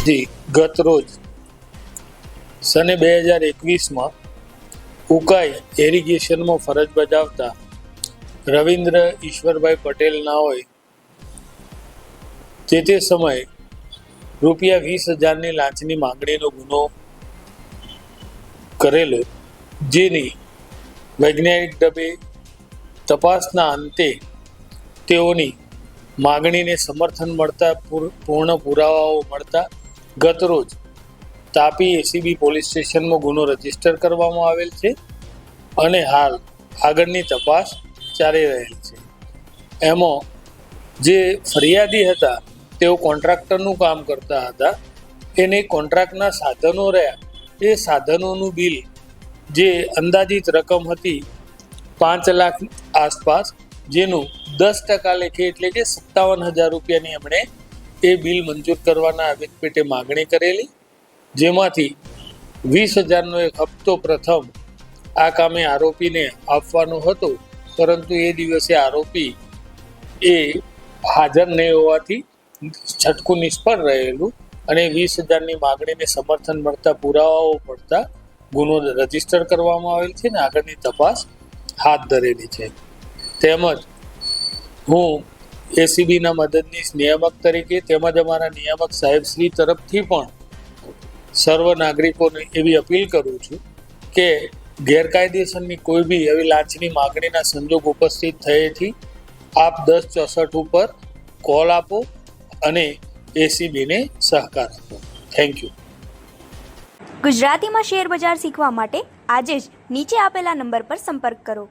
જી ગત રોજ સને 2021માં ઉકાઈ એરિગેશનમાં ફરજ બજાવતા રવિન્દ્ર ઈશ્વરભાઈ પટેલ નાઓએ તે સમયે રૂપિયા 20,000ની લાંચની માંગણીનો ગુનો કરેલો, જેની વૈજ્ઞાનિક ઢબે તપાસના અંતે તેઓની માગણીને સમર્થન મળતા પૂર્ણ પુરાવાઓ મળતા ગતરોજ તાપી એસીબી પોલીસ સ્ટેશનમાં ગુનો રજીસ્ટર કરવામાં આવેલ છે અને હાલ આગળની તપાસ ચાલી રહેલ છે. એમાં જે ફરિયાદી હતા તેઓ કોન્ટ્રાક્ટરનું કામ કરતા હતા. એને કોન્ટ્રાક્ટના સાધનો રહ્યા, એ સાધનોનું બિલ જે અંદાજિત રકમ હતી 5 લાખ આસપાસ, જેનું 10% લેખે એટલે કે 57,000 રૂપિયાની એમણે એ બિલ મંજૂર કરવાના આવેદન પેટે માગણી કરેલી, જેમાંથી 20,000નો એક હપ્તો પ્રથમ આ કામે આરોપીને આપવાનો હતો, પરંતુ એ દિવસે આરોપી એ હાજર નહીં હોવાથી છટકું નિષ્ફળ રહેલું અને 20,000ની માગણીને સમર્થન મળતા પુરાવાઓ મળતા ગુનો રજીસ્ટર કરવામાં આવેલ છે અને આગળની તપાસ હાથ ધરેલી છે. તેમજ હું એસીબીના મદદનીશ નિયામક તરીકે તેમજ અમારા નિયામક સાહેબશ્રી તરફથી પણ સર્વ નાગરિકોને એવી અપીલ કરું છું કે ગેરકાયદેસરની કોઈ બી એવી લાંચની માગણીના સંજોગ ઉપસ્થિત થયેથી આપ 1064 ઉપર કોલ આપો અને એસીબીને સહકાર આપો. Thank you. ગુજરાતીમાં શેર બજાર શીખવા માટે આજે જ નીચે આપેલા નંબર પર સંપર્ક કરો.